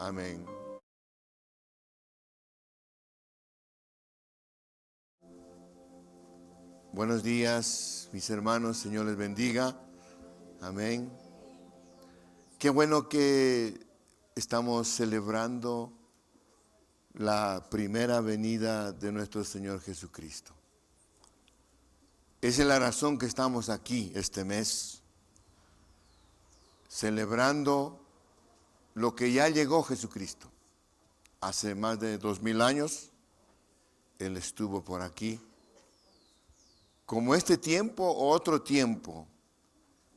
Amén. Buenos días, mis hermanos. Señor les bendiga. Amén. Qué bueno que estamos celebrando la primera venida de nuestro Señor Jesucristo. Esa es la razón que estamos aquí este mes, celebrando lo que ya llegó Jesucristo. Hace más de 2000 años, Él estuvo por aquí. Como este tiempo o otro tiempo,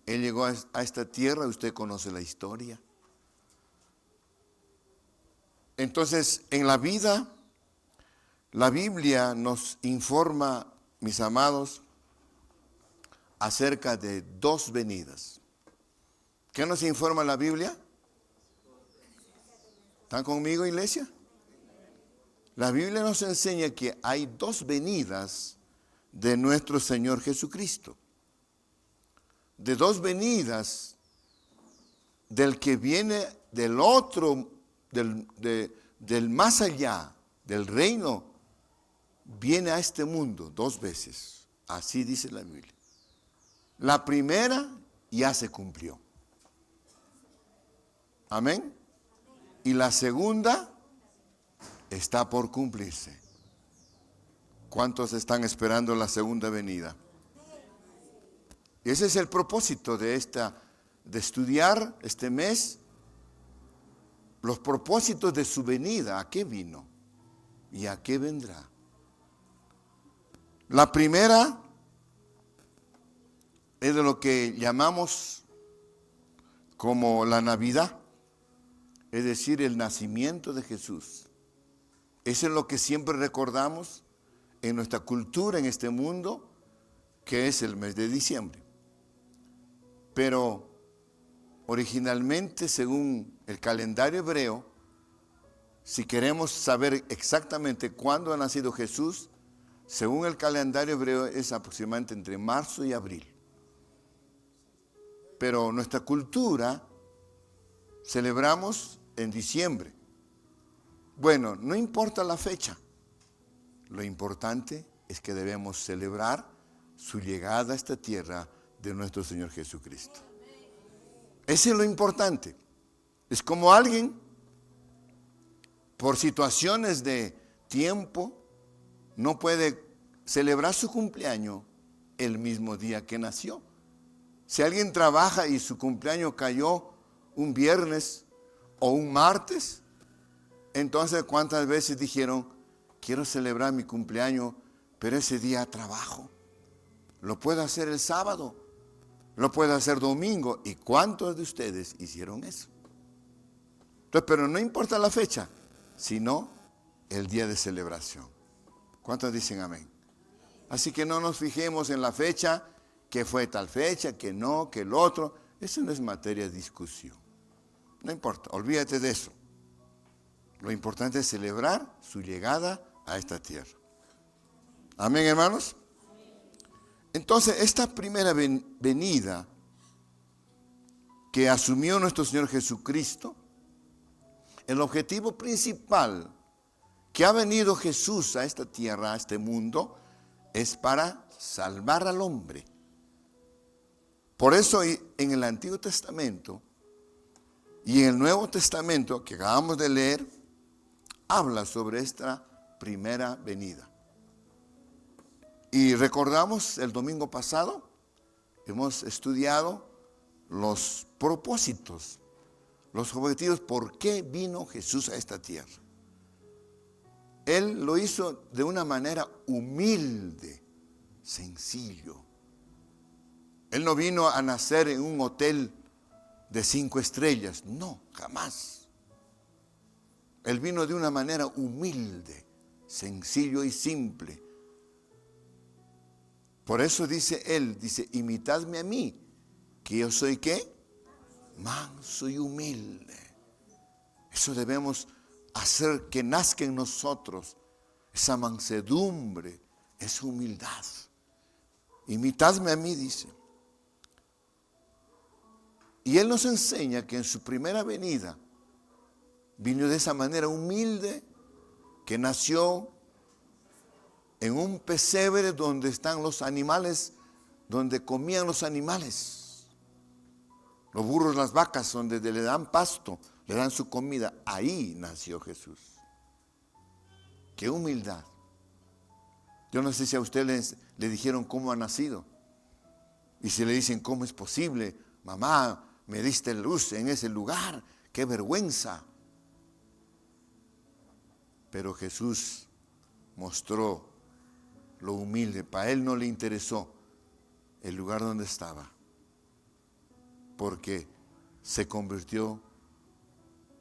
Él llegó a esta tierra, usted conoce la historia. Entonces, en la vida, la Biblia nos informa, mis amados, acerca de dos venidas. ¿Qué nos informa la Biblia? ¿Están conmigo, iglesia? La Biblia nos enseña que hay dos venidas de nuestro Señor Jesucristo. De dos venidas del que viene del otro, del más allá, del reino, viene a este mundo dos veces. Así dice la Biblia. La primera ya se cumplió. Amén. Y la segunda está por cumplirse. ¿Cuántos están esperando la segunda venida? Y ese es el propósito de estudiar este mes, los propósitos de su venida. ¿A qué vino? ¿Y a qué vendrá? La primera es de lo que llamamos como la Navidad, es decir, el nacimiento de Jesús. Eso es lo que siempre recordamos en nuestra cultura, en este mundo, que es el mes de diciembre. Pero originalmente, según el calendario hebreo, si queremos saber exactamente cuándo ha nacido Jesús, según el calendario hebreo es aproximadamente entre marzo y abril. Pero nuestra cultura celebramos en diciembre. Bueno, no importa la fecha. Lo importante es que debemos celebrar su llegada a esta tierra de nuestro Señor Jesucristo. Ese es lo importante. Es como alguien, por situaciones de tiempo, no puede celebrar su cumpleaños el mismo día que nació. Si alguien trabaja y su cumpleaños cayó un viernes o un martes, entonces ¿cuántas veces dijeron, quiero celebrar mi cumpleaños, pero ese día trabajo? Lo puedo hacer el sábado, lo puedo hacer domingo. ¿Y cuántos de ustedes hicieron eso? Entonces, pero no importa la fecha, sino el día de celebración. ¿Cuántos dicen amén? Así que no nos fijemos en la fecha, que fue tal fecha, que no, que el otro. Eso no es materia de discusión. No importa, olvídate de eso. Lo importante es celebrar su llegada a esta tierra. Amén, hermanos. Entonces, esta primera venida que asumió nuestro Señor Jesucristo, el objetivo principal que ha venido Jesús a esta tierra, a este mundo, es para salvar al hombre. Por eso en el Antiguo Testamento y en el Nuevo Testamento que acabamos de leer, habla sobre esta primera venida. Y recordamos el domingo pasado, hemos estudiado los propósitos, los objetivos, por qué vino Jesús a esta tierra. Él lo hizo de una manera humilde, sencillo. Él no vino a nacer en un hotel de 5 estrellas, no, jamás. Él vino de una manera humilde, sencillo y simple. Por eso dice él, dice, imitadme a mí, que yo soy ¿qué? Manso y humilde. Eso debemos hacer que nazca en nosotros, esa mansedumbre, esa humildad. Imitadme a mí, dice. Y él nos enseña que en su primera venida, Vino de esa manera humilde, que nació en un pesebre donde están los animales, donde comían los animales. Los burros, las vacas, donde le dan pasto, le dan su comida. Ahí nació Jesús. ¡Qué humildad! Yo no sé si a ustedes le dijeron cómo ha nacido. Y si le dicen, ¿cómo es posible? Mamá, me diste luz en ese lugar. ¡Qué vergüenza! Pero Jesús mostró lo humilde. Para él no le interesó el lugar donde estaba, porque se convirtió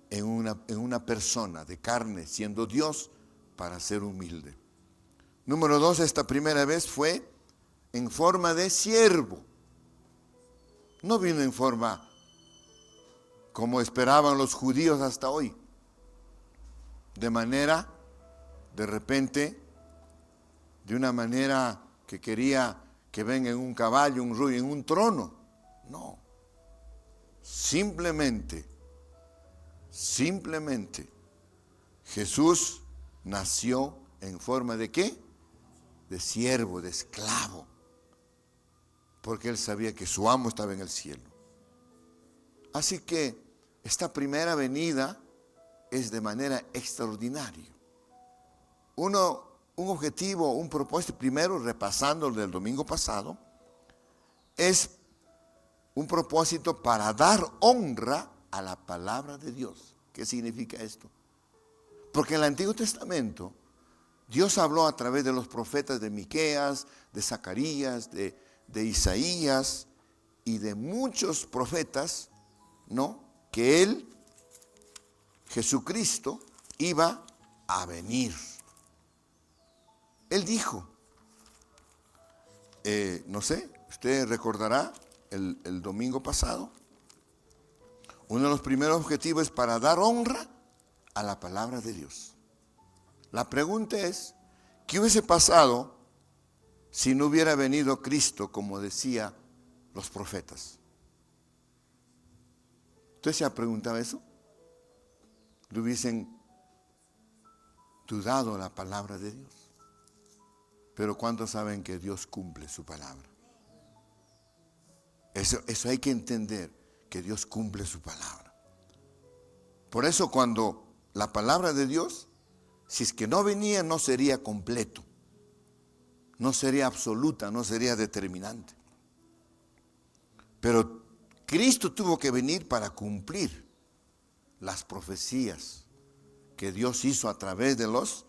en una persona de carne, siendo Dios, para ser humilde. Número 2, esta primera vez fue en forma de siervo. No vino en forma como esperaban los judíos hasta hoy. De manera, de repente, de una manera que quería que venga en un caballo, un rey, en un trono. No. Simplemente, Jesús nació en forma de ¿qué? De siervo, de esclavo. Porque él sabía que su amo estaba en el cielo. Así que esta primera venida es de manera extraordinaria. Un objetivo, un propósito, primero, repasando el del domingo pasado, es un propósito para dar honra a la palabra de Dios. ¿Qué significa esto? Porque en el Antiguo Testamento, Dios habló a través de los profetas de Miqueas, de Zacarías, de Isaías y de muchos profetas, ¿no? Que Él, Jesucristo, iba a venir. Él dijo, no sé, usted recordará el domingo pasado, uno de los primeros objetivos es para dar honra a la palabra de Dios. La pregunta es, ¿qué hubiese pasado si no hubiera venido Cristo, como decía los profetas? ¿Usted se ha preguntado eso? ¿Le hubiesen dudado la palabra de Dios? Pero ¿cuántos saben que Dios cumple su palabra? Eso hay que entender, que Dios cumple su palabra. Por eso cuando la palabra de Dios, si es que no venía, no sería completo, no sería absoluta, no sería determinante. Pero Cristo tuvo que venir para cumplir las profecías que Dios hizo a través de los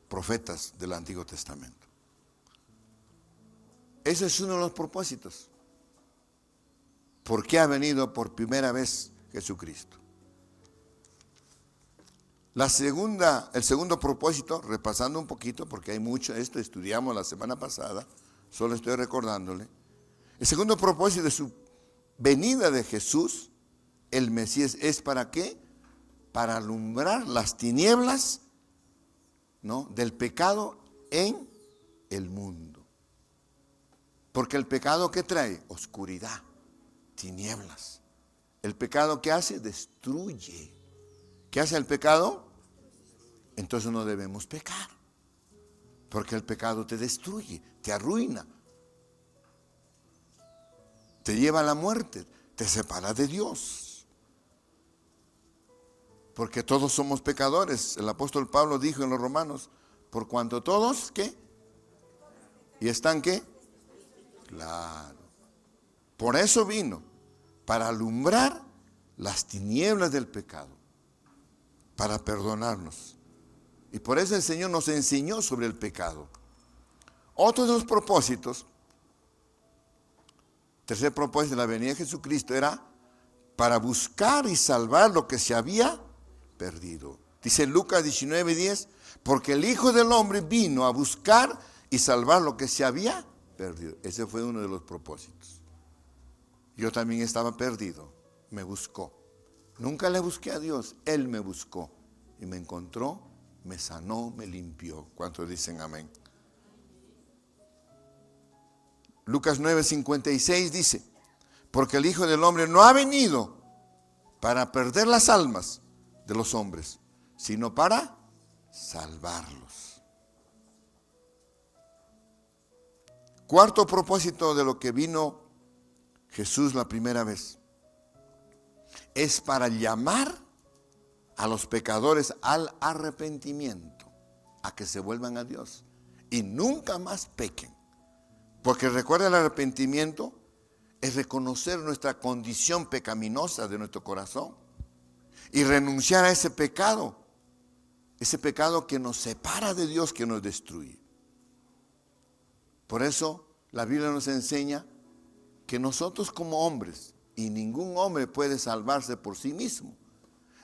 profetas del Antiguo Testamento. Ese es uno de los propósitos. ¿Por qué ha venido por primera vez Jesucristo? El segundo propósito, repasando un poquito, porque hay mucho, esto estudiamos la semana pasada, solo estoy recordándole. El segundo propósito de su venida de Jesús, el Mesías, es ¿para qué? Para alumbrar las tinieblas, ¿no?, del pecado en el mundo. Porque el pecado, ¿qué trae? Oscuridad, tinieblas. El pecado, ¿qué hace? Destruye. ¿Qué hace el pecado? Entonces no debemos pecar, porque el pecado te destruye, te arruina, te lleva a la muerte, te separa de Dios. Porque todos somos pecadores. El apóstol Pablo dijo en los Romanos, por cuanto todos, ¿qué? ¿Y están qué? Claro. Por eso vino, para alumbrar las tinieblas del pecado, para perdonarnos. Y por eso el Señor nos enseñó sobre el pecado. Otro de los propósitos, tercer propósito de la venida de Jesucristo, era para buscar y salvar lo que se había perdido. Dice Lucas 19:10, porque el Hijo del Hombre vino a buscar y salvar lo que se había perdido. Ese fue uno de los propósitos. Yo también estaba perdido, me buscó. Nunca le busqué a Dios, Él me buscó y me encontró, me sanó, me limpió. ¿Cuántos dicen amén? Lucas 9:56 dice, porque el Hijo del Hombre no ha venido para perder las almas, de los hombres, sino para salvarlos. Cuarto propósito de lo que vino Jesús la primera vez es para llamar a los pecadores al arrepentimiento, a que se vuelvan a Dios y nunca más pequen. Porque recuerda, el arrepentimiento es reconocer nuestra condición pecaminosa de nuestro corazón y renunciar a ese pecado que nos separa de Dios, que nos destruye. Por eso la Biblia nos enseña que nosotros como hombres, y ningún hombre puede salvarse por sí mismo,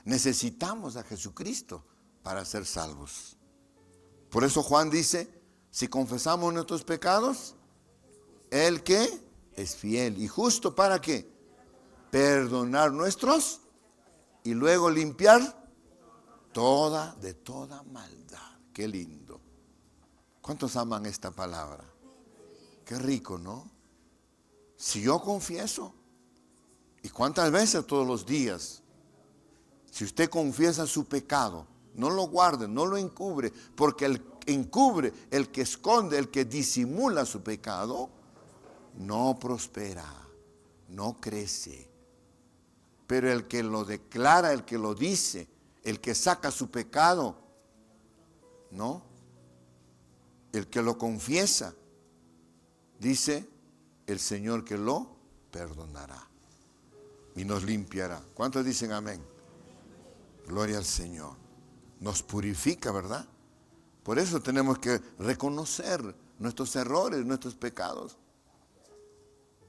necesitamos a Jesucristo para ser salvos. Por eso Juan dice, si confesamos nuestros pecados, Él que es fiel y justo para qué, perdonar nuestros y luego limpiar de toda maldad. Qué lindo. ¿Cuántos aman esta palabra? Qué rico, ¿no? Si yo confieso, ¿y cuántas veces todos los días? Si usted confiesa su pecado, no lo guarde, no lo encubre, porque el encubre, el que esconde, el que disimula su pecado, no prospera, no crece. Pero el que lo declara, el que lo dice, el que saca su pecado, ¿no? El que lo confiesa, dice el Señor que lo perdonará y nos limpiará. ¿Cuántos dicen amén? Gloria al Señor. Nos purifica, ¿verdad? Por eso tenemos que reconocer nuestros errores, nuestros pecados.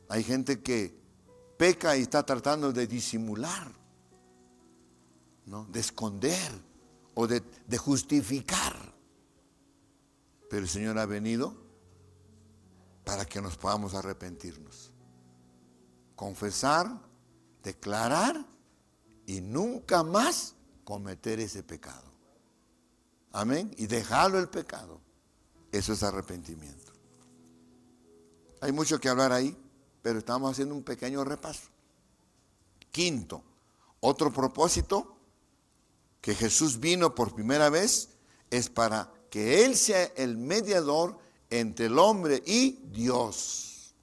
Hay gente que peca y está tratando de disimular, ¿no? De esconder o de justificar. Pero el Señor ha venido para que nos podamos arrepentirnos, confesar, declarar y nunca más cometer ese pecado. Amén. Y dejarlo el pecado. Eso es arrepentimiento. Hay mucho que hablar ahí, pero estamos haciendo un pequeño repaso. Quinto, otro propósito que Jesús vino por primera vez es para que Él sea el mediador entre el hombre y Dios.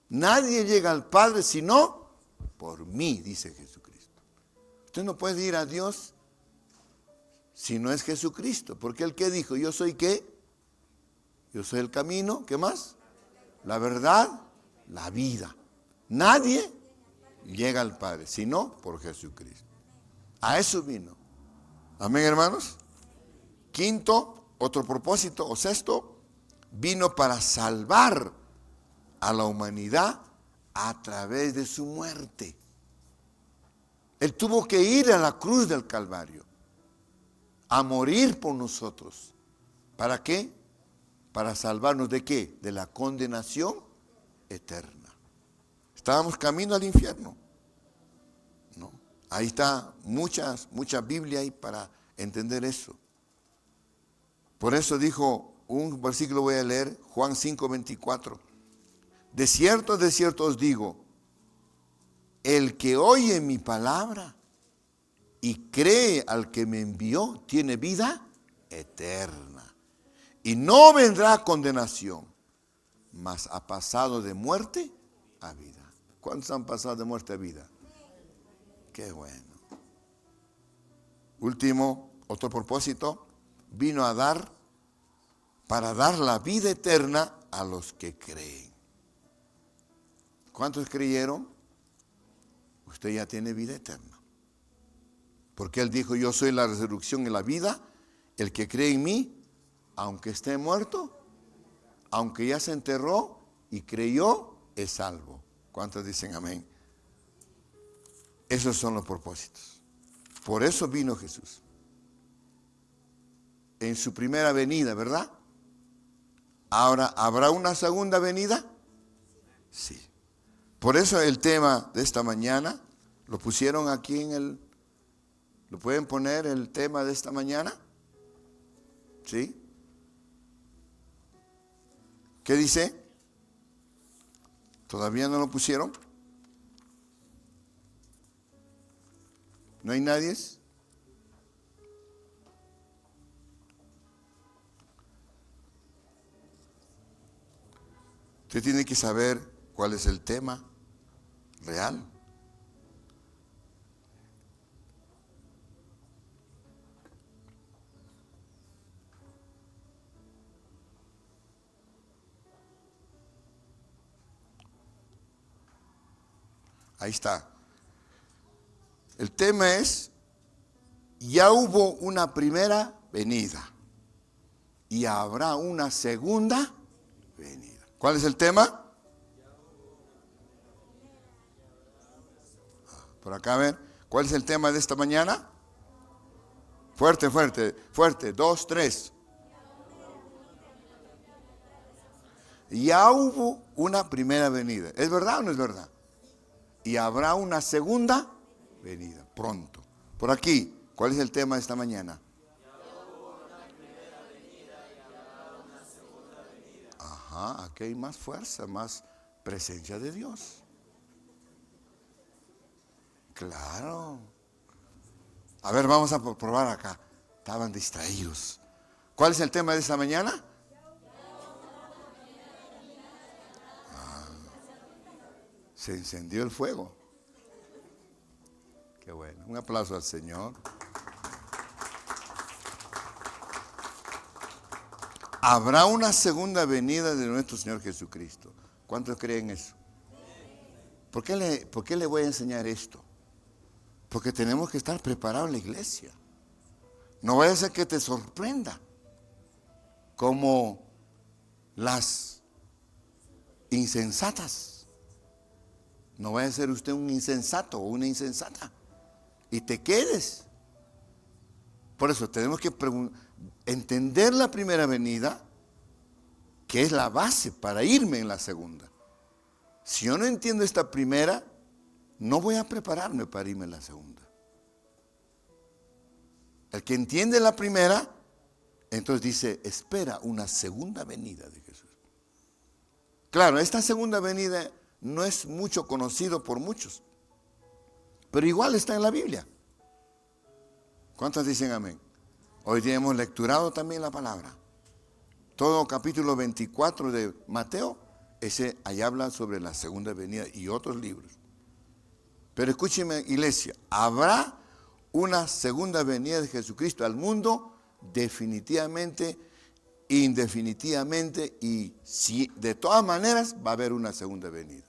Nadie llega al Padre sino por mí, dice Jesucristo. Usted no puede ir a Dios si no es Jesucristo, porque Él que dijo, yo soy ¿qué? Yo soy el camino, ¿qué más? La verdad, la vida. Nadie llega al Padre sino por Jesucristo. A eso vino. Amén, hermanos. Quinto, otro propósito, o sexto, vino para salvar a la humanidad a través de su muerte. Él tuvo que ir a la cruz del Calvario a morir por nosotros. ¿Para qué? Para salvarnos ¿de qué? De la condenación eterna. Estábamos camino al infierno, ¿no? Ahí está mucha Biblia ahí para entender eso. Por eso dijo, un versículo voy a leer, Juan 5:24. De cierto os digo, el que oye mi palabra y cree al que me envió, tiene vida eterna. Y no vendrá condenación, mas ha pasado de muerte a vida. ¿Cuántos han pasado de muerte a vida? Qué bueno. Último, otro propósito, vino para dar la vida eterna a los que creen. ¿Cuántos creyeron? Usted ya tiene vida eterna. Porque Él dijo, yo soy la resurrección y la vida. El que cree en mí, aunque esté muerto, aunque ya se enterró y creyó, es salvo. ¿Cuántos dicen amén? Esos son los propósitos. Por eso vino Jesús. En su primera venida, ¿verdad? Ahora, ¿habrá una segunda venida? Sí. Por eso el tema de esta mañana, lo pusieron aquí ¿lo pueden poner el tema de esta mañana? ¿Sí? ¿Qué dice? ¿Todavía no lo pusieron? ¿No hay nadie? Usted tiene que saber cuál es el tema real. Ahí está. El tema es, ya hubo una primera venida y habrá una segunda venida. ¿Cuál es el tema? Por acá, a ver. ¿Cuál es el tema de esta mañana? Fuerte, fuerte, fuerte. 2, 3. Ya hubo una primera venida. ¿Es verdad o no es verdad? Y habrá una segunda venida, pronto. Por aquí, ¿cuál es el tema de esta mañana? Ajá, aquí hay más fuerza, más presencia de Dios. Claro. A ver, vamos a probar acá. Estaban distraídos. ¿Cuál es el tema de esta mañana? Se encendió el fuego. Qué bueno. Un aplauso al Señor. Habrá una segunda venida de nuestro Señor Jesucristo. ¿Cuántos creen eso? ¿Por qué le voy a enseñar esto? Porque tenemos que estar preparados en la iglesia. No vaya a ser que te sorprenda como las insensatas. No vaya a ser usted un insensato o una insensata y te quedes. Por eso tenemos que entender la primera venida, que es la base para irme en la segunda. Si yo no entiendo esta primera, no voy a prepararme para irme en la segunda. El que entiende la primera, entonces dice, espera una segunda venida de Jesús. Claro, esta segunda venida no es mucho conocido por muchos, pero igual está en la Biblia. ¿Cuántos dicen amén? Hoy día hemos lecturado también la palabra. Todo capítulo 24 de Mateo, ahí habla sobre la segunda venida y otros libros. Pero escúcheme, iglesia, habrá una segunda venida de Jesucristo al mundo definitivamente, indefinitivamente, y si, de todas maneras va a haber una segunda venida.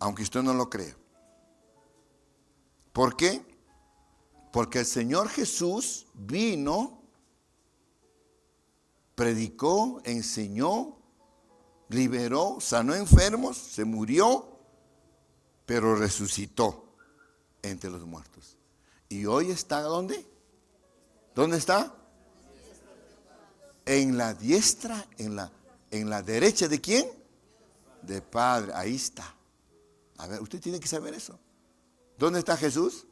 Aunque usted no lo crea. ¿Por qué? Porque el Señor Jesús vino, predicó, enseñó, liberó, sanó enfermos, se murió, pero resucitó entre los muertos. Y hoy está, ¿dónde? ¿Dónde está? En la diestra, en la derecha ¿de quién? De Padre, ahí está. A ver, usted tiene que saber eso. ¿Dónde está Jesús?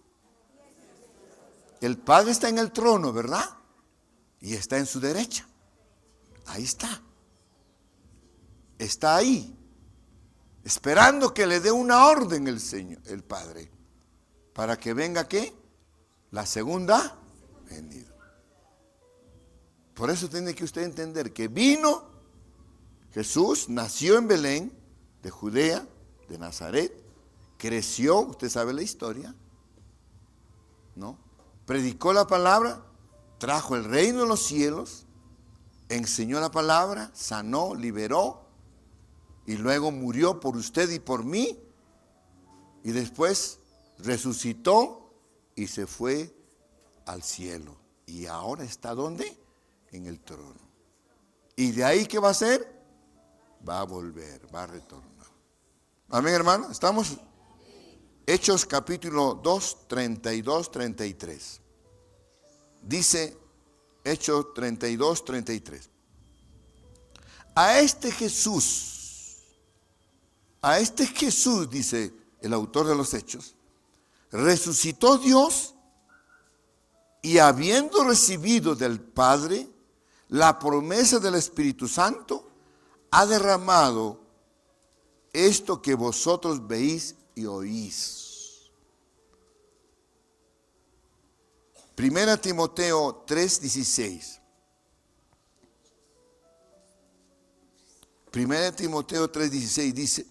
El Padre está en el trono, ¿verdad? Y está en su derecha. Ahí está. Está ahí. Esperando que le dé una orden el Señor, el Padre. Para que venga, ¿qué? La segunda venida. Por eso tiene que usted entender que vino Jesús, nació en Belén, de Judea, de Nazaret, creció, usted sabe la historia, ¿no? Predicó la palabra, trajo el reino de los cielos, enseñó la palabra, sanó, liberó, y luego murió por usted y por mí, y después resucitó y se fue al cielo. Y ahora está ¿dónde? En el trono. ¿Y de ahí qué va a hacer? Va a volver, va a retornar. Amén, hermano. Estamos Hechos capítulo 2, 32, 33. Dice Hechos 32, 33. A este Jesús, dice el autor de los Hechos, resucitó Dios y habiendo recibido del Padre la promesa del Espíritu Santo, ha derramado esto que vosotros veis y oís. Primera Timoteo 3:16. 1 Timoteo 3:16 dice,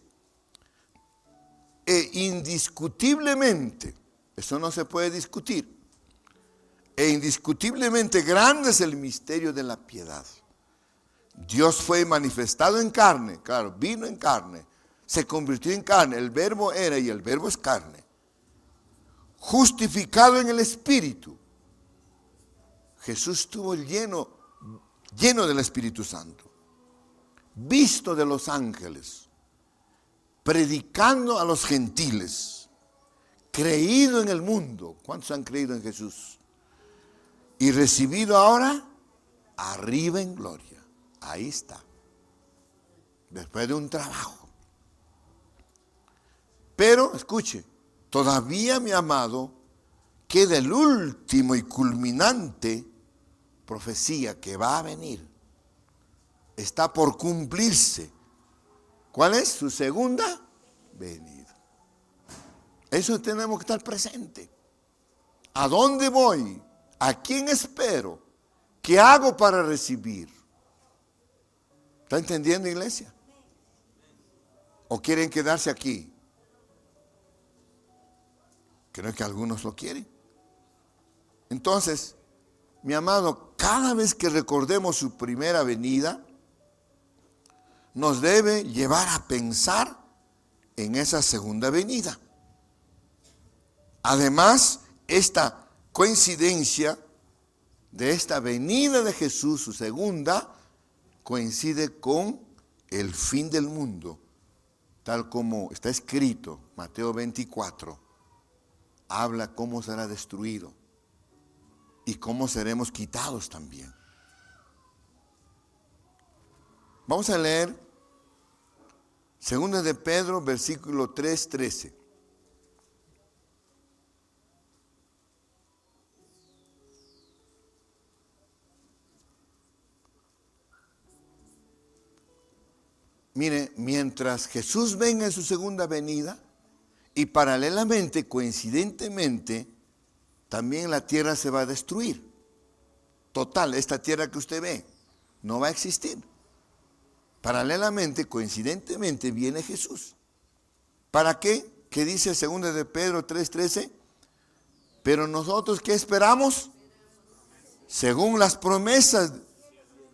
e indiscutiblemente, eso no se puede discutir, e indiscutiblemente grande es el misterio de la piedad. Dios fue manifestado en carne, claro, vino en carne, se convirtió en carne, el verbo era y el verbo es carne. Justificado en el Espíritu. Jesús estuvo lleno del Espíritu Santo, visto de los ángeles, predicando a los gentiles, creído en el mundo. ¿Cuántos han creído en Jesús? Y recibido ahora arriba en gloria. Ahí está. Después de un trabajo. Pero, escuche, todavía, mi amado, queda el último y culminante profecía que va a venir. Está por cumplirse. ¿Cuál es? Su segunda venida. Eso tenemos que estar presente. ¿A dónde voy? ¿A quién espero? ¿Qué hago para recibir? ¿Está entendiendo, iglesia? ¿O quieren quedarse aquí? Creo que algunos lo quieren. Entonces, mi amado, cada vez que recordemos su primera venida, nos debe llevar a pensar en esa segunda venida. Además, esta coincidencia de esta venida de Jesús, su segunda, coincide con el fin del mundo, tal como está escrito, Mateo 24, habla cómo será destruido y cómo seremos quitados también. Vamos a leer 2 de Pedro, versículo 3:13. Mire, mientras Jesús venga en su segunda venida y paralelamente, coincidentemente, también la tierra se va a destruir. Total, esta tierra que usted ve no va a existir. Paralelamente, coincidentemente, viene Jesús. ¿Para qué? ¿Qué dice 2 de Pedro 3:13? Pero nosotros, ¿qué esperamos? Según las promesas,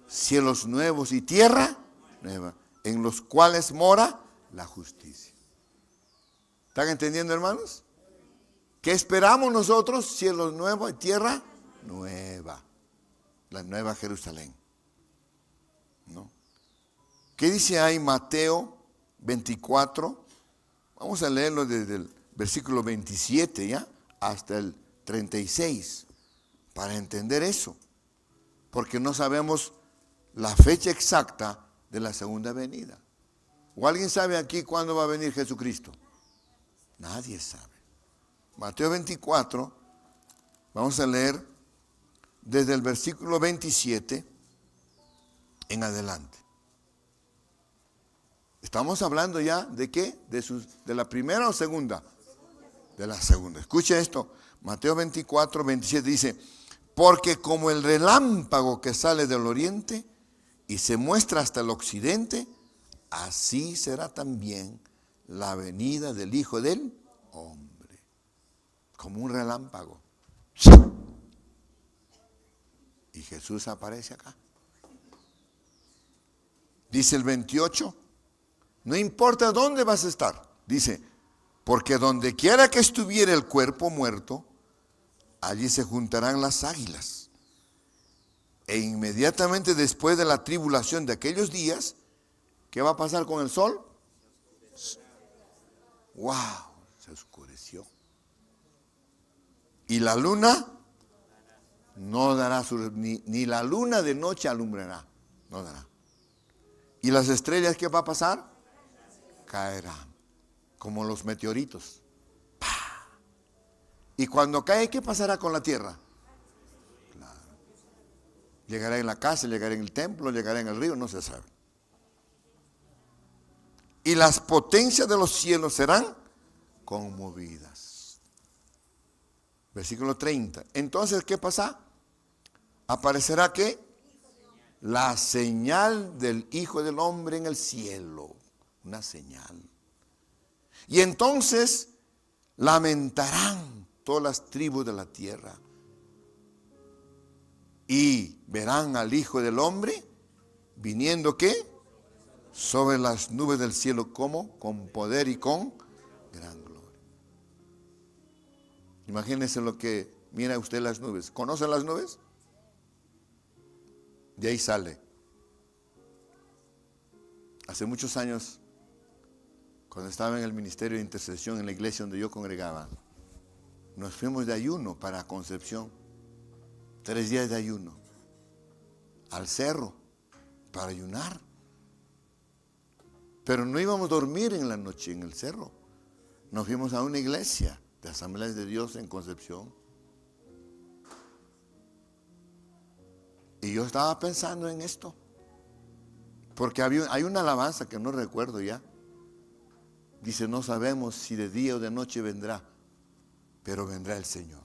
cielos nuevos y tierra nueva, en los cuales mora la justicia. ¿Están entendiendo, hermanos? ¿Qué esperamos nosotros? Cielos nuevos y tierra nueva. La nueva Jerusalén. ¿No? ¿Qué dice ahí Mateo 24? Vamos a leerlo desde el versículo 27 ya hasta el 36 para entender eso. Porque no sabemos la fecha exacta de la segunda venida. ¿O alguien sabe aquí cuándo va a venir Jesucristo? Nadie sabe. Mateo 24, vamos a leer desde el versículo 27 en adelante. Estamos hablando ya de qué, de la primera o segunda, de la segunda. Escuche esto, Mateo 24, 27 dice, porque como el relámpago que sale del oriente y se muestra hasta el occidente, así será también la venida del Hijo del Hombre. Como un relámpago. Y Jesús aparece acá. Dice el 28, no importa dónde vas a estar. Dice, porque donde quiera que estuviera el cuerpo muerto, allí se juntarán las águilas. E inmediatamente después de la tribulación de aquellos días, ¿qué va a pasar con el sol? ¡Wow! Se oscureció. Y la luna no dará ni la luna de noche alumbrará. No dará. ¿Y las estrellas qué va a pasar? Caerán. Como los meteoritos. ¡Pah! Y cuando cae, ¿qué pasará con la tierra? Llegará en la casa, llegará en el templo, llegará en el río, no se sabe. Y las potencias de los cielos serán conmovidas. Versículo 30. Entonces, ¿qué pasa? ¿Aparecerá qué? la señal del Hijo del Hombre en el cielo. Una señal. Y entonces lamentarán todas las tribus de la tierra. Y verán al Hijo del Hombre viniendo, ¿qué? Sobre las nubes del cielo. ¿Cómo? Con poder y con gran gloria. Imagínense lo que mira usted las nubes. ¿Conocen las nubes? De ahí sale. Hace muchos años, cuando estaba en el ministerio de intercesión en la iglesia donde yo congregaba, nos fuimos de ayuno para Concepción. 3 días de ayuno. Al cerro, para ayunar. Pero no íbamos a dormir en la noche en el cerro. Nos fuimos a una iglesia de Asambleas de Dios en Concepción. Y yo estaba pensando en esto. Porque hay una alabanza que no recuerdo ya. Dice, no sabemos si de día o de noche vendrá, pero vendrá el Señor.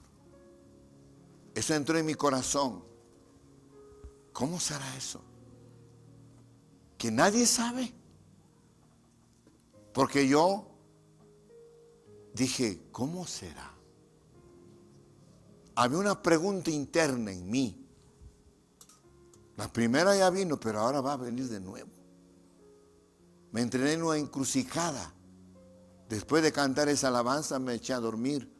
Eso entró en mi corazón. ¿Cómo será eso? Que nadie sabe. Porque yo dije, ¿cómo será? Había una pregunta interna en mí. La primera ya vino, pero ahora va a venir de nuevo. Me entrené en una encrucijada. Después de cantar esa alabanza me eché a dormir.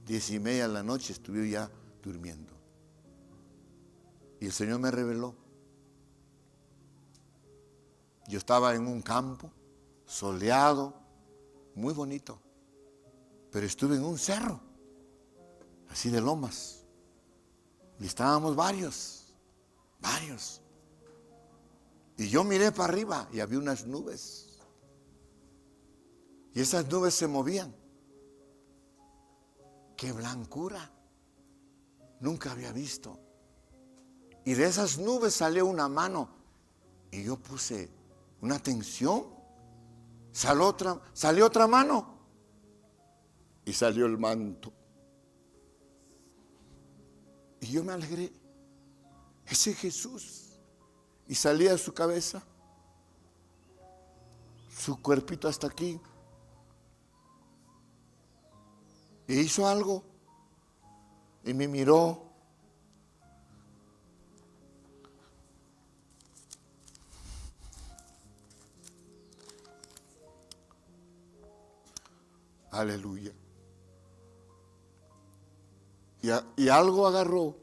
10:30 de la noche estuve ya durmiendo. Y el Señor me reveló. Yo estaba en un campo soleado, muy bonito, pero estuve en un cerro, así de lomas, y estábamos varios, y yo miré para arriba y había unas nubes, y esas nubes se movían. ¡Qué blancura! Nunca había visto. Y de esas nubes salió una mano, y yo puse una atención. Salió otra mano y salió el manto. Y yo me alegré. Ese Jesús. Y salía su cabeza, su cuerpito hasta aquí. E hizo algo y me miró. Aleluya. Y algo agarró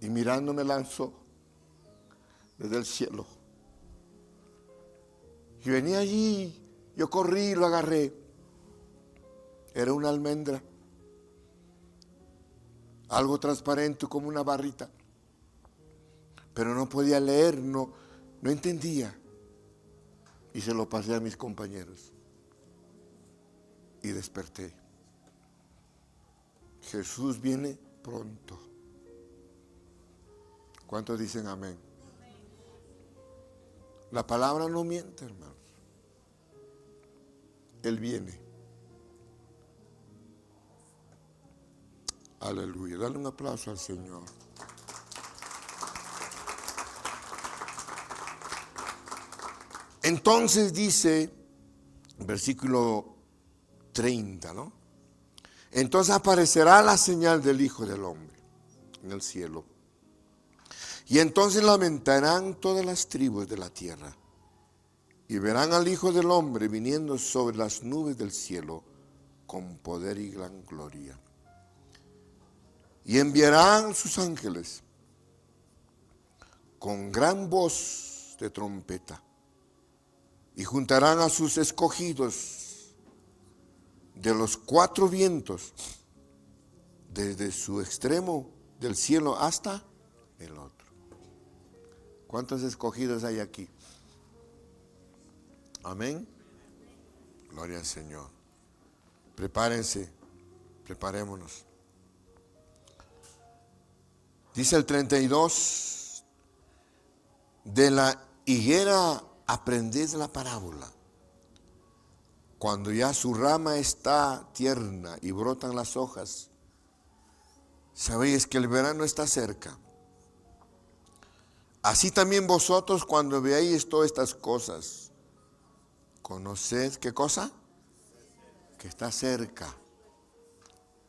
y mirando me lanzó desde el cielo. Y venía allí, yo corrí y lo agarré. Era una almendra, algo transparente como una barrita, pero no podía leer, no entendía. Y se lo pasé a mis compañeros. Y desperté. Jesús viene pronto. ¿Cuántos dicen amén? La palabra no miente, hermanos. Él viene. Aleluya. Dale un aplauso al Señor. Entonces dice, versículo 30, ¿no? Entonces aparecerá la señal del Hijo del Hombre en el cielo. Y entonces lamentarán todas las tribus de la tierra. Y verán al Hijo del Hombre viniendo sobre las nubes del cielo con poder y gran gloria. Y enviarán sus ángeles con gran voz de trompeta. Y juntarán a sus escogidos de los 4 vientos, desde su extremo del cielo hasta el otro. ¿Cuántos escogidos hay aquí? Amén. Gloria al Señor. Prepárense, preparémonos. Dice el 32, de la higuera aprended la parábola. Cuando ya su rama está tierna y brotan las hojas, sabéis que el verano está cerca. Así también vosotros cuando veáis todas estas cosas, conoced, ¿qué cosa? Que está cerca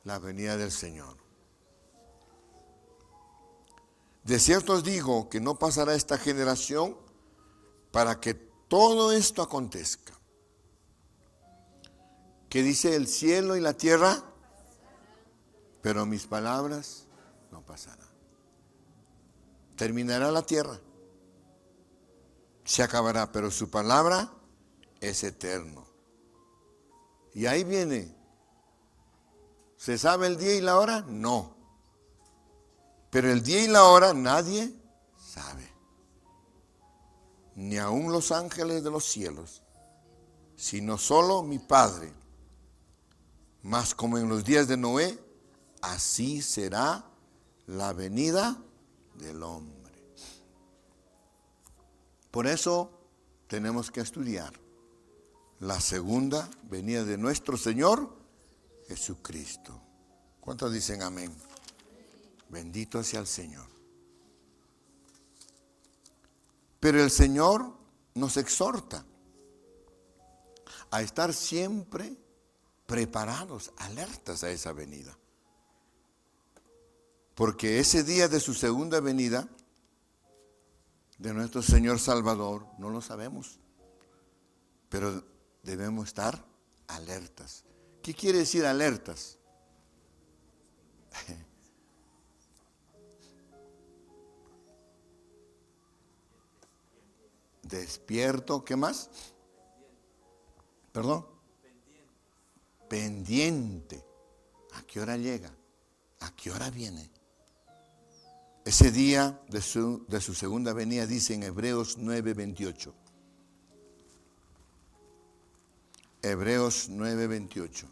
la venida del Señor. De cierto os digo que no pasará esta generación para que todo esto acontezca. ¿Qué dice? El cielo y la tierra, pero mis palabras no pasarán. Terminará la tierra, se acabará, pero su palabra es eterno. Y ahí viene. ¿Se sabe el día y la hora? No. Pero el día y la hora nadie sabe. Ni aun los ángeles de los cielos, sino solo mi Padre. Mas como en los días de Noé, así será la venida del hombre. Por eso tenemos que estudiar la segunda venida de nuestro Señor Jesucristo. ¿Cuántos dicen amén? Bendito sea el Señor. Pero el Señor nos exhorta a estar siempre preparados, alertas a esa venida. Porque ese día de su segunda venida, de nuestro Señor Salvador, no lo sabemos. Pero debemos estar alertas. ¿Qué quiere decir alertas? Despierto, ¿qué más? ¿Perdón? Pendiente. ¿A qué hora llega? ¿A qué hora viene? Ese día de su segunda venida dice en Hebreos 9:28. Hebreos 9:28.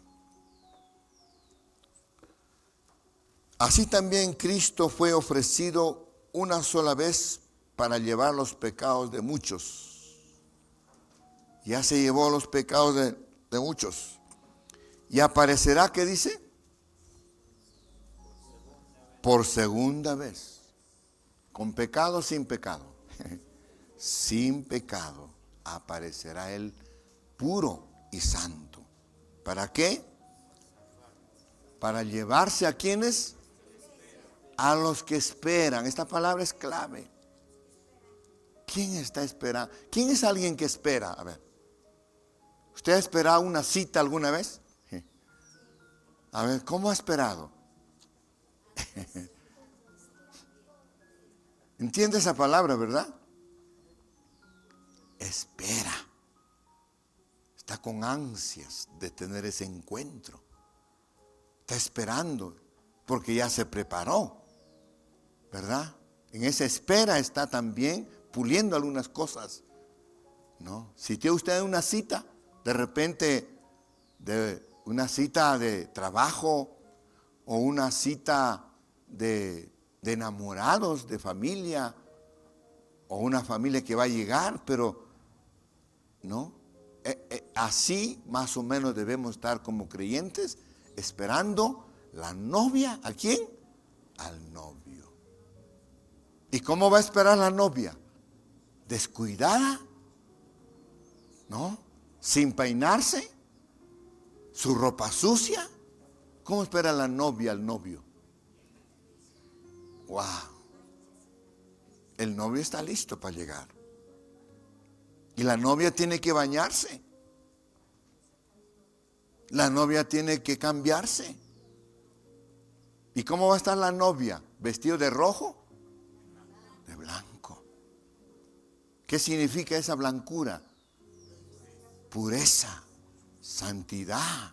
Así también Cristo fue ofrecido una sola vez para llevar los pecados de muchos. Ya se llevó los pecados de muchos. Y aparecerá, ¿qué dice? Por segunda vez. ¿Con pecado o sin pecado? Sin pecado aparecerá Él puro y santo. ¿Para qué? Para llevarse a quienes, a los que esperan. Esta palabra es clave. ¿Quién está esperando? ¿Quién es alguien que espera? A ver, ¿usted ha esperado una cita alguna vez? A ver, ¿cómo ha esperado? ¿Entiende esa palabra, verdad? Espera. Está con ansias de tener ese encuentro. Está esperando porque ya se preparó, ¿verdad? En esa espera está también puliendo algunas cosas, ¿no? Si tiene usted una cita, de repente, de una cita de trabajo o una cita de enamorados, de familia, o una familia que va a llegar, pero no. Así más o menos debemos estar como creyentes, esperando la novia. ¿A quién? Al novio. ¿Y cómo va a esperar la novia? ¿Descuidada? ¿No? ¿Sin peinarse? ¿Su ropa sucia? ¿Cómo espera la novia al novio? ¡Wow! El novio está listo para llegar. Y la novia tiene que bañarse. La novia tiene que cambiarse. ¿Y cómo va a estar la novia? ¿Vestido de rojo? De blanco. ¿Qué significa esa blancura? Pureza, santidad.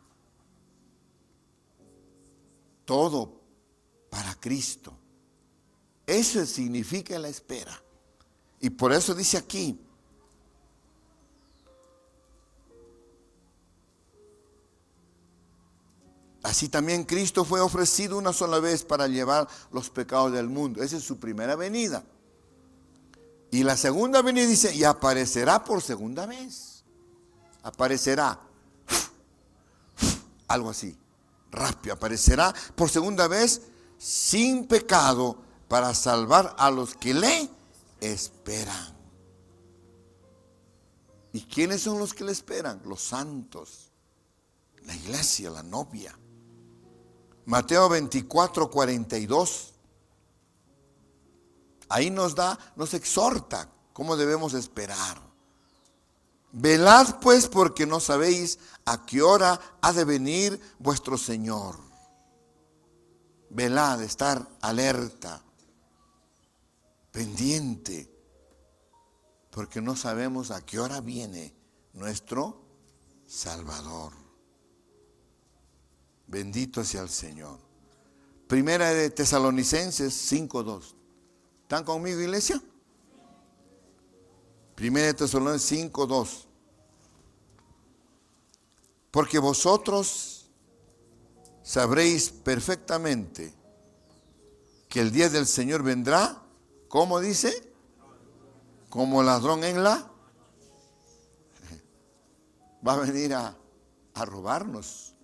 Todo para Cristo. Eso significa la espera. Y por eso dice aquí, así también Cristo fue ofrecido una sola vez para llevar los pecados del mundo. Esa es su primera venida. Y la segunda venida dice, y aparecerá por segunda vez. Aparecerá. Algo así. Rápido. Aparecerá por segunda vez sin pecado para salvar a los que le esperan. ¿Y quiénes son los que le esperan? Los santos, la iglesia, la novia. Mateo 24, 42. Ahí nos exhorta cómo debemos esperar. Velad pues, porque no sabéis a qué hora ha de venir vuestro Señor. Velad, estar alerta, pendiente, porque no sabemos a qué hora viene nuestro Salvador. Bendito sea el Señor. Primera de Tesalonicenses 5:2. ¿Están conmigo, iglesia? Primera de Tesalonicenses 5:2. Porque vosotros sabréis perfectamente que el día del Señor vendrá, ¿cómo dice? Como ladrón en la... Va a venir a robarnos.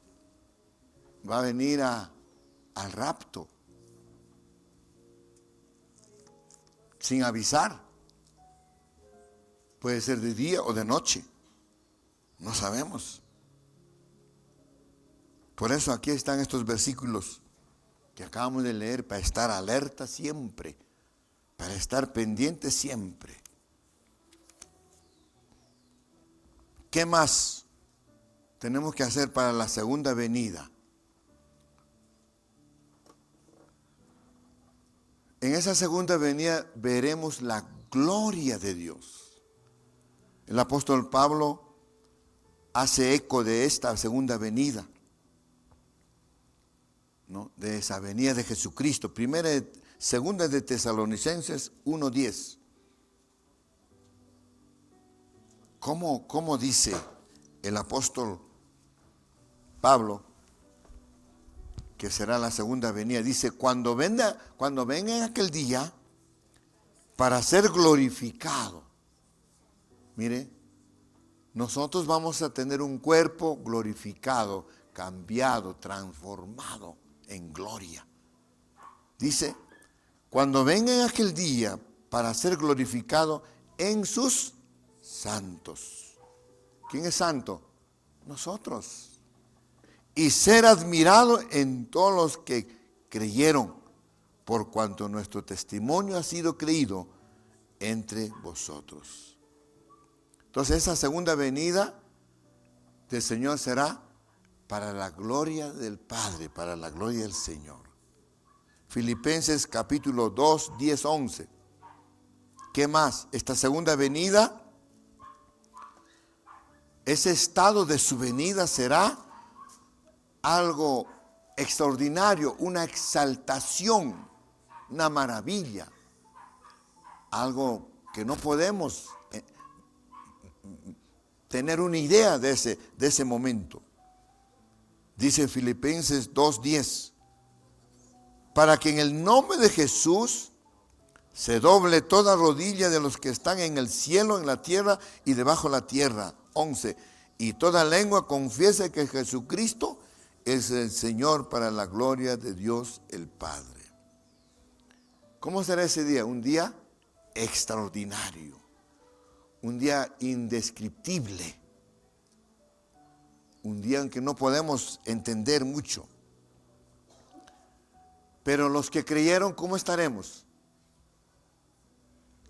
Va a venir al rapto. Sin avisar. Puede ser de día o de noche. No sabemos. Por eso aquí están estos versículos que acabamos de leer, para estar alerta siempre, para estar pendiente siempre. ¿Qué más tenemos que hacer para la segunda venida? En esa segunda venida veremos la gloria de Dios. El apóstol Pablo hace eco de esta segunda venida, ¿no? De esa venida de Jesucristo. Segunda de Tesalonicenses 1:10. ¿Cómo dice el apóstol Pablo que será la segunda venida? Dice, cuando venga en aquel día para ser glorificado. Mire, nosotros vamos a tener un cuerpo glorificado, cambiado, transformado en gloria. Dice, cuando venga en aquel día para ser glorificado en sus santos. ¿Quién es santo? Nosotros. Y ser admirado en todos los que creyeron, por cuanto nuestro testimonio ha sido creído entre vosotros. Entonces esa segunda venida del Señor será para la gloria del Padre, para la gloria del Señor. Filipenses capítulo 2, 10, 11. ¿Qué más? Esta segunda venida, ese estado de su venida será algo extraordinario, una exaltación, una maravilla, algo que no podemos tener una idea de ese momento. Dice Filipenses 2:10, para que en el nombre de Jesús se doble toda rodilla de los que están en el cielo, en la tierra y debajo de la tierra. 11, y toda lengua confiese que Jesucristo es el Señor, para la gloria de Dios el Padre. ¿Cómo será ese día? Un día extraordinario, un día indescriptible, un día en que no podemos entender mucho. Pero los que creyeron, ¿cómo estaremos?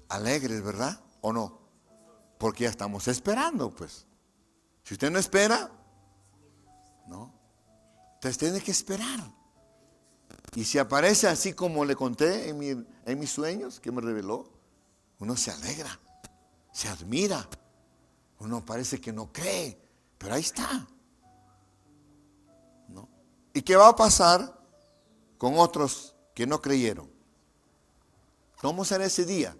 Alegres, ¿verdad? ¿O no? Porque ya estamos esperando, pues. Si usted no espera, no. Entonces tiene que esperar. Y si aparece así como le conté en mis sueños, que me reveló, uno se alegra, se admira. Uno parece que no cree, pero ahí está, ¿no? ¿Y qué va a pasar con otros que no creyeron? ¿Cómo será ese día?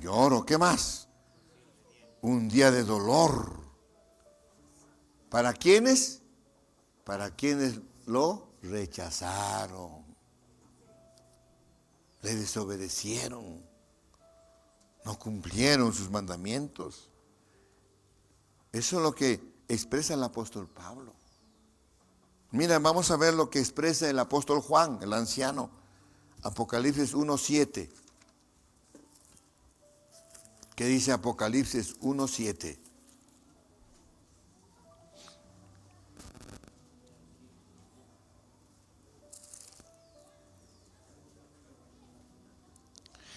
Lloro, ¿qué más? Un día de dolor. ¿Para quiénes? Para quienes lo rechazaron, le desobedecieron, no cumplieron sus mandamientos. Eso es lo que expresa el apóstol Pablo. Mira, vamos a ver lo que expresa el apóstol Juan, el anciano. Apocalipsis 1:7. ¿Qué dice Apocalipsis 1:7?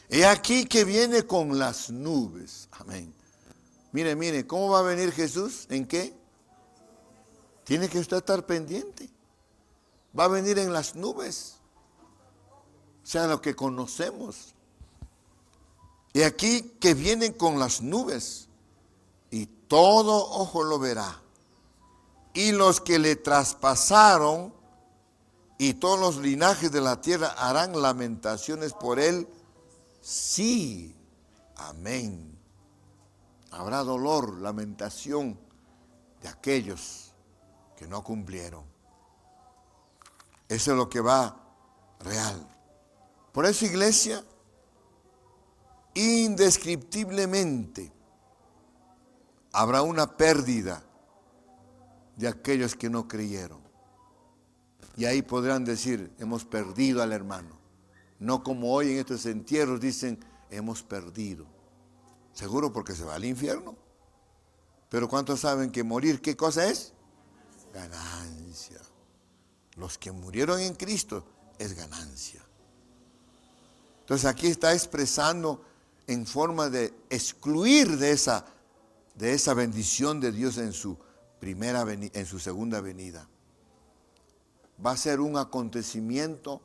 He aquí que viene con las nubes. Amén. Mire, mire, ¿cómo va a venir Jesús? ¿En qué? Tiene que usted estar pendiente. Va a venir en las nubes. O sea, lo que conocemos. Y aquí que vienen con las nubes. Y todo ojo lo verá. Y los que le traspasaron y todos los linajes de la tierra harán lamentaciones por él. Sí. Amén. Habrá dolor, lamentación de aquellos que no cumplieron. Eso es lo que va real. Por eso, iglesia, indescriptiblemente habrá una pérdida de aquellos que no creyeron. Y ahí podrán decir, hemos perdido al hermano. No como hoy en estos entierros dicen, hemos perdido. Seguro porque se va al infierno. Pero ¿cuántos saben que morir qué cosa es? Ganancia. Los que murieron en Cristo es ganancia. Entonces aquí está expresando en forma de excluir de esa bendición de Dios en su en su segunda venida. Va a ser un acontecimiento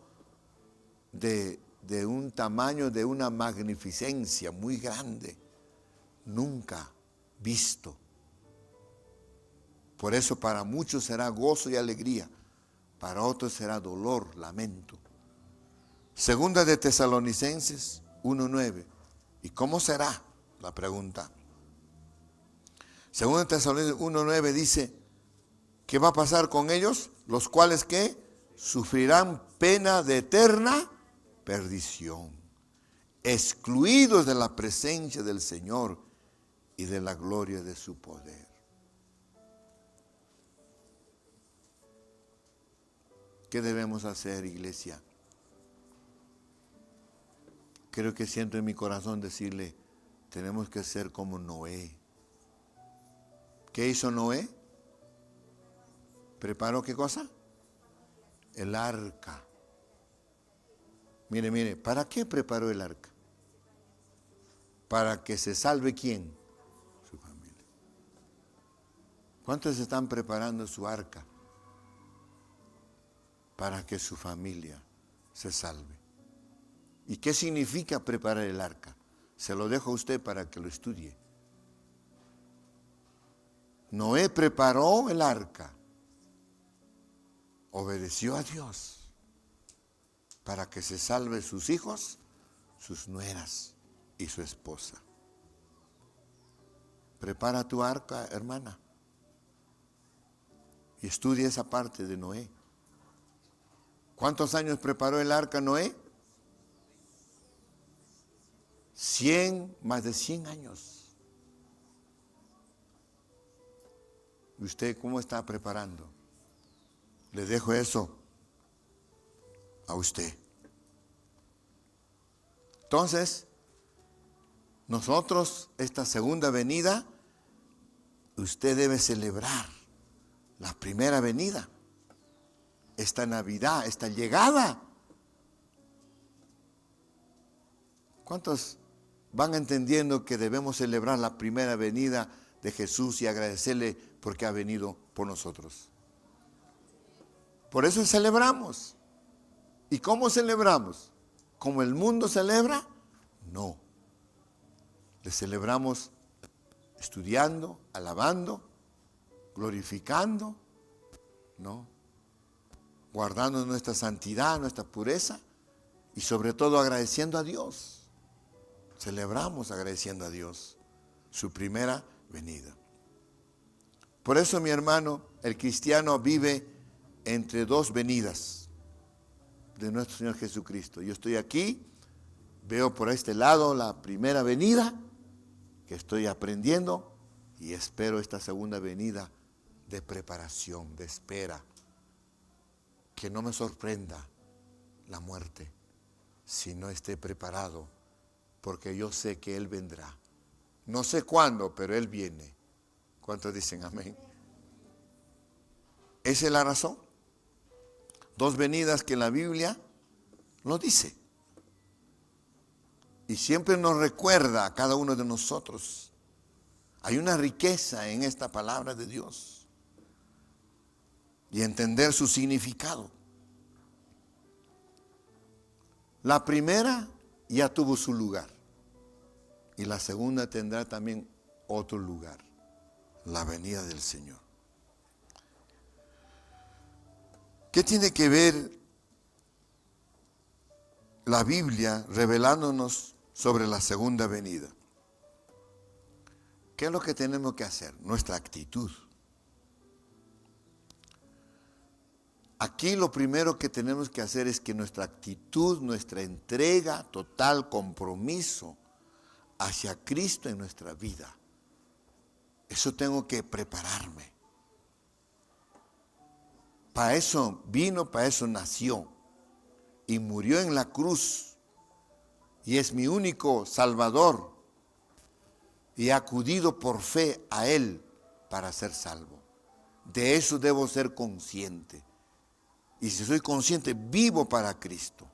de un tamaño, de una magnificencia muy grande, nunca visto. Por eso para muchos será gozo y alegría, para otros será dolor, lamento. Segunda de Tesalonicenses 1:9. ¿Y cómo será? La pregunta. Segunda de Tesalonicenses 1:9 dice, ¿qué va a pasar con ellos? Los cuales que sufrirán pena de eterna perdición, excluidos de la presencia del Señor y de la gloria de su poder. ¿Qué debemos hacer, iglesia? Creo que siento en mi corazón decirle, tenemos que ser como Noé. ¿Qué hizo Noé? ¿Preparó qué cosa? El arca. Mire, mire, ¿para qué preparó el arca? Para que se salve ¿quién? Su familia. ¿Cuántos están preparando su arca? Para que su familia se salve. ¿Y qué significa preparar el arca? Se lo dejo a usted para que lo estudie. Noé preparó el arca, obedeció a Dios para que se salve sus hijos, sus nueras y su esposa. Prepara tu arca, hermana, y estudia esa parte de Noé. ¿Cuántos años preparó el arca Noé? Más de 100 años. ¿Y usted cómo está preparando? Le dejo eso a usted. Entonces, nosotros, esta segunda venida, usted debe celebrar la primera venida, esta Navidad, esta llegada. ¿Cuántos van entendiendo que debemos celebrar la primera venida de Jesús y agradecerle porque ha venido por nosotros? Por eso celebramos. ¿Y cómo celebramos? ¿Como el mundo celebra? No. Le celebramos estudiando, alabando, glorificando, ¿no? Guardando nuestra santidad, nuestra pureza y sobre todo agradeciendo a Dios. Celebramos agradeciendo a Dios su primera venida. Por eso, mi hermano, el cristiano vive entre dos venidas de nuestro Señor Jesucristo. Yo estoy aquí, veo por este lado la primera venida que estoy aprendiendo y espero esta segunda venida de preparación, de espera. Que no me sorprenda la muerte si no esté preparado, porque yo sé que Él vendrá No sé cuándo, pero Él viene. ¿Cuántos dicen amén? Esa es la razón. Dos venidas que la Biblia lo dice. Y siempre nos recuerda a cada uno de nosotros. Hay una riqueza en esta palabra de Dios. Y entender su significado. La primera ya tuvo su lugar. Y la segunda tendrá también otro lugar. La venida del Señor. ¿Qué tiene que ver la Biblia revelándonos sobre la segunda venida? ¿Qué es lo que tenemos que hacer? Nuestra actitud. Aquí lo primero que tenemos que hacer es que nuestra actitud, nuestra entrega, total compromiso hacia Cristo en nuestra vida. Eso tengo que prepararme. Para eso vino, para eso nació. Y murió en la cruz. Y es mi único Salvador. Y he acudido por fe a Él para ser salvo. De eso debo ser consciente. Y si soy consciente, vivo para Cristo.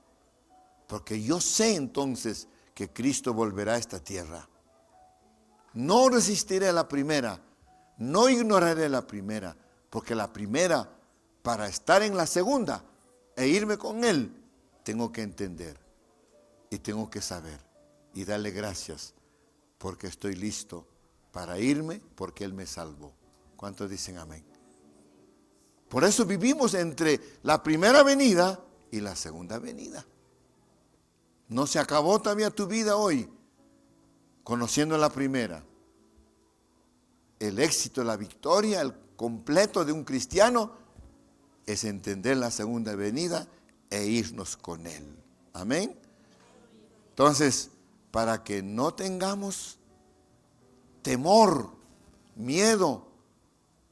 Porque yo sé entonces que Cristo volverá a esta tierra. No resistiré a la primera. No ignoraré la primera. Porque la primera, para estar en la segunda e irme con Él, tengo que entender. Y tengo que saber. Y darle gracias. Porque estoy listo para irme porque Él me salvó. ¿Cuántos dicen amén? Por eso vivimos entre la primera venida y la segunda venida. No se acabó todavía tu vida hoy conociendo la primera. El éxito, la victoria, el completo de un cristiano es entender la segunda venida e irnos con Él. Amén. Entonces, para que no tengamos temor, miedo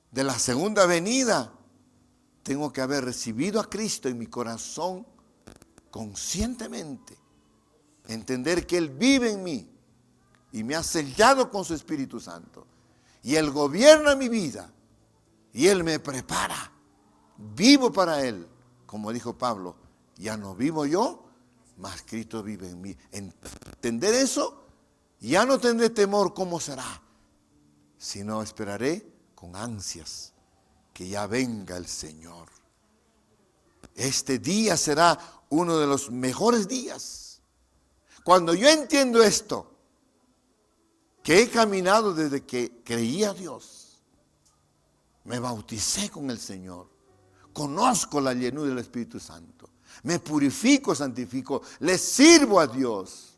de la segunda venida, tengo que haber recibido a Cristo en mi corazón conscientemente. Entender que Él vive en mí y me ha sellado con su Espíritu Santo. Y Él gobierna mi vida y Él me prepara. Vivo para Él. Como dijo Pablo, ya no vivo yo, mas Cristo vive en mí. Entender eso, ya no tendré temor cómo será, sino esperaré con ansias que ya venga el Señor. Este día será uno de los mejores días. Cuando yo entiendo esto, que he caminado desde que creí a Dios, me bauticé con el Señor, conozco la llenura del Espíritu Santo, me purifico, santifico, le sirvo a Dios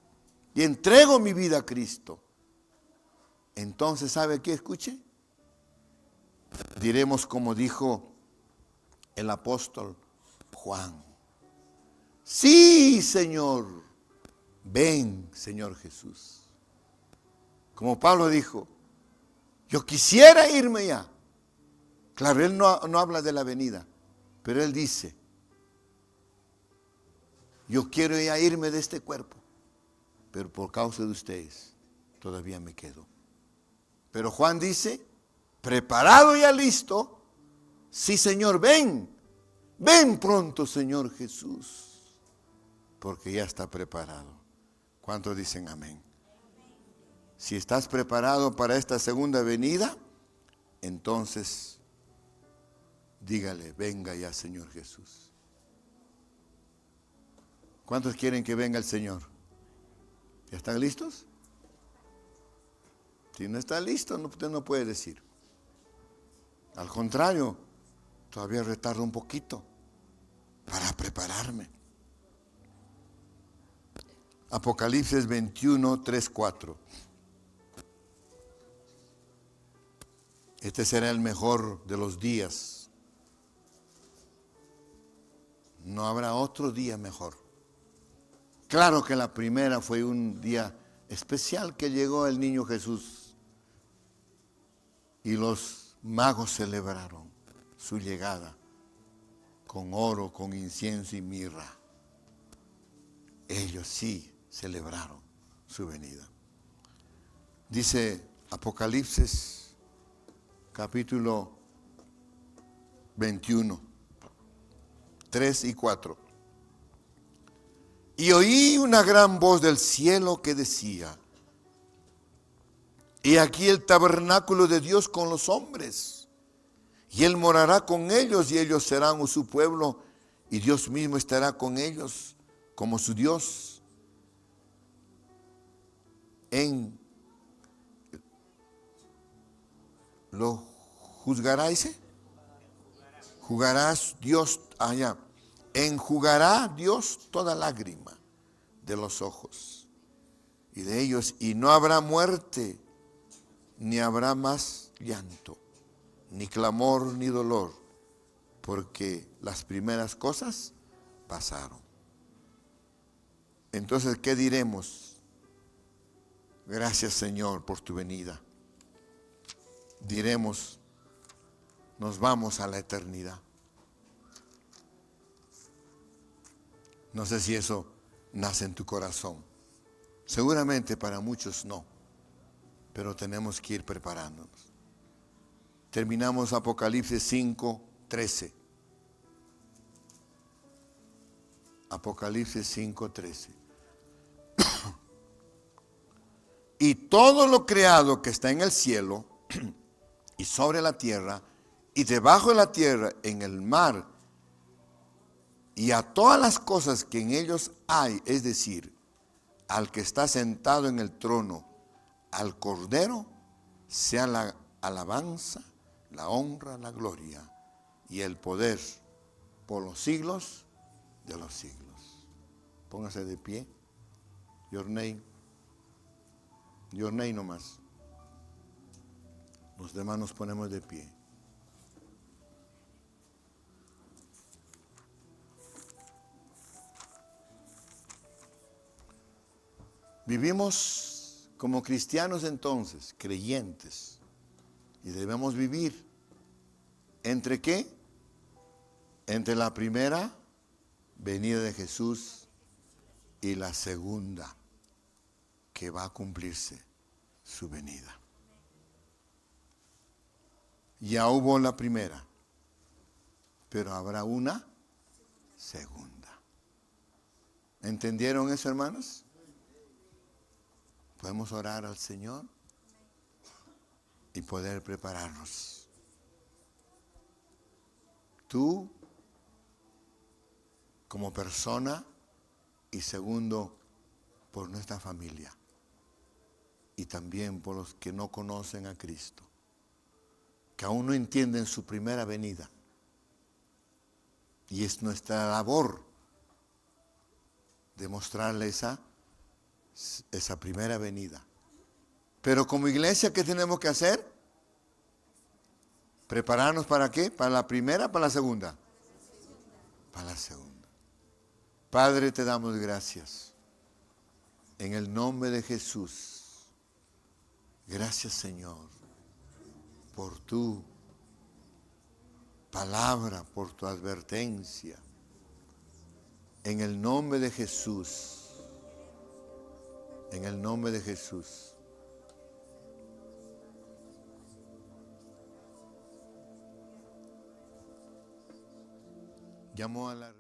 y entrego mi vida a Cristo. Entonces, ¿sabe qué? Escuche. Diremos como dijo el apóstol Juan: sí, Señor, ven, Señor Jesús. Como Pablo dijo, yo quisiera irme ya. Claro, él no habla de la venida, pero él dice, yo quiero ya irme de este cuerpo, pero por causa de ustedes todavía me quedo. Pero Juan dice, preparado y listo, sí, Señor, ven pronto, Señor Jesús, porque ya está preparado. ¿Cuántos dicen amén? Si estás preparado para esta segunda venida, entonces dígale, venga ya, Señor Jesús. ¿Cuántos quieren que venga el Señor? ¿Ya están listos? Si no está listo, usted no puede decir. Al contrario, todavía retardo un poquito para prepararme. Apocalipsis 21, 3, 4. Este será el mejor de los días. No habrá otro día mejor. Claro que la primera fue un día especial que llegó el niño Jesús. Y los magos celebraron su llegada con oro, con incienso y mirra. Ellos sí celebraron su venida. Dice Apocalipsis capítulo 21, 3 y 4. Y oí una gran voz del cielo que decía: y aquí el tabernáculo de Dios con los hombres, y Él morará con ellos, y ellos serán su pueblo, y Dios mismo estará con ellos como su Dios. ¿Lo juzgará ese? Jugarás Dios allá. Enjugará Dios toda lágrima de los ojos y de ellos, y no habrá muerte, ni habrá más llanto, ni clamor, ni dolor, porque las primeras cosas pasaron. Entonces, ¿qué diremos? Gracias, Señor, por tu venida. Diremos, nos vamos a la eternidad. No sé si eso nace en tu corazón. Seguramente para muchos no, pero tenemos que ir preparándonos. Terminamos Apocalipsis 5, 13. Apocalipsis 5, 13. Y todo lo creado que está en el cielo y sobre la tierra y debajo de la tierra, en el mar, y a todas las cosas que en ellos hay, es decir, al que está sentado en el trono, al Cordero, sea la alabanza, la honra, la gloria y el poder por los siglos de los siglos. Póngase de pie. Your name nomás. Los demás nos ponemos de pie. Vivimos como cristianos entonces, creyentes, y debemos vivir ¿entre qué? Entre la primera venida de Jesús y la segunda, que va a cumplirse su venida. Ya hubo la primera, pero habrá una segunda. ¿Entendieron eso, hermanos? Podemos orar al Señor y poder prepararnos. Tú, como persona, y segundo, por nuestra familia. Y también por los que no conocen a Cristo, que aún no entienden su primera venida. Y es nuestra labor demostrarles esa primera venida. Pero como iglesia, ¿qué tenemos que hacer? ¿Prepararnos para qué? ¿Para la primera o para la segunda? Para la segunda. Padre, te damos gracias. En el nombre de Jesús. Gracias, Señor, por tu palabra, por tu advertencia. En el nombre de Jesús. En el nombre de Jesús. Llamó a la